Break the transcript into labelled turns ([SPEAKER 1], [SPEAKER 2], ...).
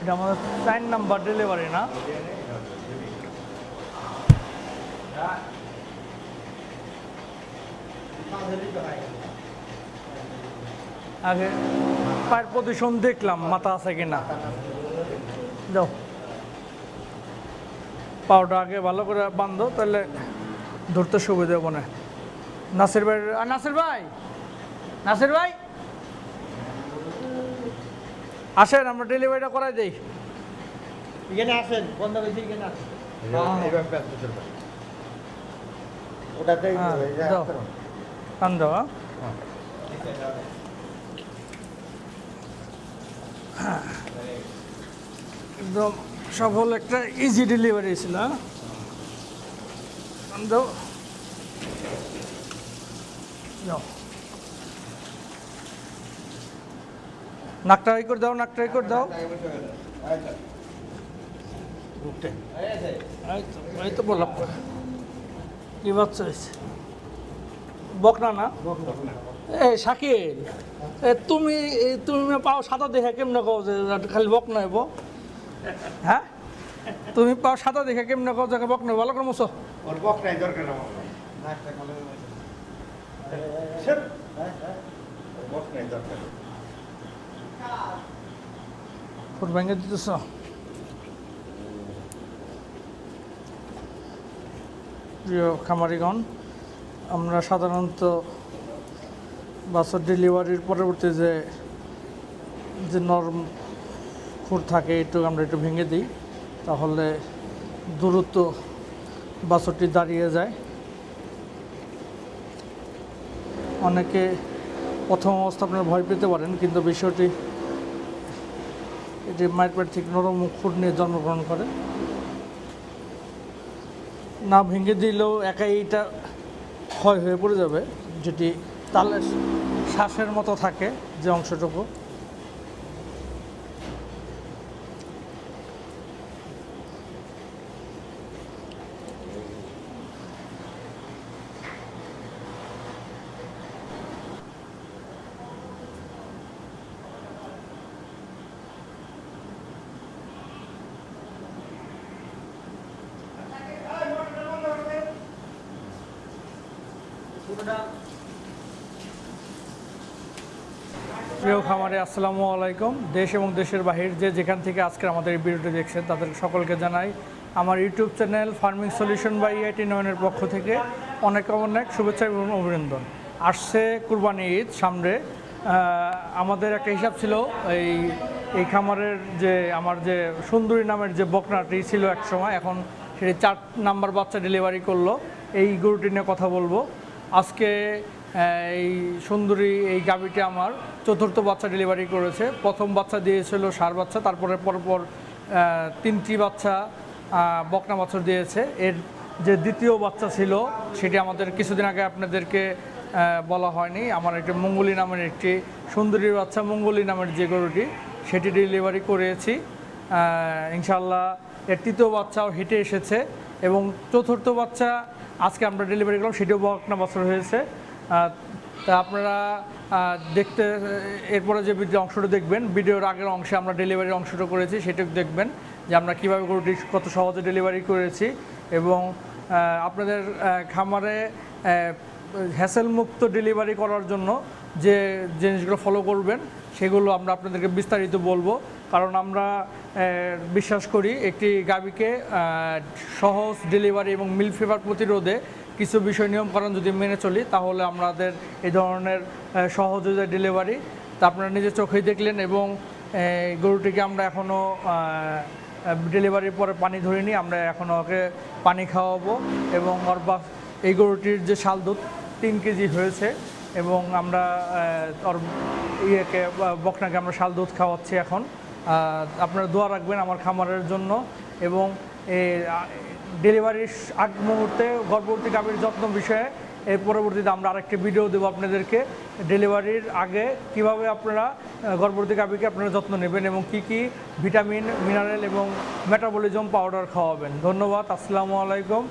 [SPEAKER 1] এটা আমাদের 4 number delivery না? আগে পায়ের পজিশন দেখলাম মাথা আছে কিনা। যাও, পাওটা আগে ভালো করে বাঁধো, তাহলে ধরতে সুবিধা হবে না। নাসির ভাই, নাসির ভাই, নাসির ভাই আসেন, আমরা ডেলিভারিটা করাই দিই।
[SPEAKER 2] এখানে আসেন, বন্ধ হয়েছে, এখানে আসেন। ওটাতেই
[SPEAKER 1] কান দাও। একদম সফল একটা ইজি ডেলিভারি ছিল। কান দাও, যাও। নাকটা এই করে দাও, নাকটা এই করে দাও। এই তো বললাম, কি বাচ্চা হয়েছে? বকনা না? এই শাকিল, তুমি তুমি পাও সাদা দেখে কেমনে কও যে খালি বকনা হইব? হ্যাঁ, তুমি পাও সাদা দেখে কেমনে কও যে বকনা? ভালো করে মুছো।
[SPEAKER 2] ওর বকনাই দরকার আমার। বকনাই দরকার।
[SPEAKER 1] ফুট ভেঙে দিতেছ। প্রিয় খামারিগণ, আমরা সাধারণত বাছুর ডেলিভারির পরবর্তী যে নরম খুর থাকে একটু আমরা একটু ভেঙে দিই, তাহলে দ্রুত বাছুরটি দাঁড়িয়ে যায়। অনেকে প্রথম অবস্থা আপনারা ভয় পেতে পারেন, কিন্তু বিষয়টি এটি মায়ের পেট থেকে নরম খুর নিয়ে জন্মগ্রহণ করে। না ভেঙে দিলেও একাই এটা ক্ষয় হয়ে পড়ে যাবে, যেটি তালে শ্বাসের মতো থাকে যে অংশটুকু। প্রিয় খামারে আসসালামু আলাইকুম। দেশ এবং দেশের বাহির যে যেখান থেকে আজকে আমাদের এই ভিডিওটি দেখছেন তাদের সকলকে জানাই আমার YouTube channel farming solution by EIT9 পক্ষ থেকে অনেক অনেক শুভেচ্ছা এবং অভিনন্দন। আসছে কুরবানি ঈদ সামনে। আমাদের একটা হিসাব ছিল এই খামারের যে আমার যে সুন্দরী নামের যে বকনাটি ছিল এক সময়, এখন সেটি 4 নাম্বার বাচ্চা ডেলিভারি করলো। এই গরুটি নিয়ে কথা বলবো আজকে। এই সুন্দরী এই গাভীটি আমার 4র্থ বাচ্চা ডেলিভারি করেছে। প্রথম বাচ্চা দিয়েছিল ষাঁড় বাচ্চা, তারপরে পরপর 3টি বাচ্চা বকনা বাছুর দিয়েছে। এর যে দ্বিতীয় বাচ্চা ছিল সেটি আমাদের কিছুদিন আগে আপনাদেরকে বলা হয়নি। আমার একটি মঙ্গলী নামের একটি সুন্দরীর বাচ্চা, মঙ্গলী নামের যে গরুটি, সেটি ডেলিভারি করেছি ইনশাল্লাহ। এর তৃতীয় বাচ্চাও হেঁটে এসেছে এবং 4র্থ বাচ্চা আজকে আমরা ডেলিভারি করলাম, সেটিও বকনা বাছুর হয়েছে। তা আপনারা দেখতে এরপরে যে অংশটা দেখবেন, ভিডিওর আগের অংশে আমরা ডেলিভারির অংশটা করেছি, সেটা দেখবেন যে আমরা কীভাবে গরুটি কত সহজে ডেলিভারি করেছি। এবং আপনাদের খামারে হ্যাসেলমুক্ত ডেলিভারি করার জন্য যে জিনিসগুলো ফলো করবেন সেগুলো আমরা আপনাদেরকে বিস্তারিত বলবো। কারণ আমরা বিশ্বাস করি একটি গাভীকে সহজ ডেলিভারি এবং মিল্ক ফিভার প্রতিরোধে কিছু বিষয় নিয়মকানুন যদি মেনে চলি, তাহলে আমাদের এই ধরনের সহজ হয়ে যায় ডেলিভারি। তা আপনারা নিজের চোখেই দেখলেন। এবং গরুটিকে আমরা এখনও ডেলিভারির পরে পানি ধরিনি, আমরা এখনও ওকে পানি খাওয়াবো। এবং এই গরুটির যে শাল দুধ 3 কেজি হয়েছে এবং আমরা ওর বকনাকে আমরা শাল দুধ খাওয়াচ্ছি এখন। আপনারা দোয়া রাখবেন আমার খামারের জন্য। এবং ডেলিভারির আগ মুহূর্তে গর্ভবতী গাভীর যত্ন বিষয়ে এর পরবর্তীতে আমরা আরেকটি ভিডিও দেবো আপনাদেরকে। ডেলিভারির আগে কিভাবে আপনারা গর্ভবতী গাভীকে আপনারা যত্ন নেবেন এবং কি কি ভিটামিন, মিনারেল এবং মেটাবলিজম পাউডার খাওয়াবেন। ধন্যবাদ, আসসালামু আলাইকুম।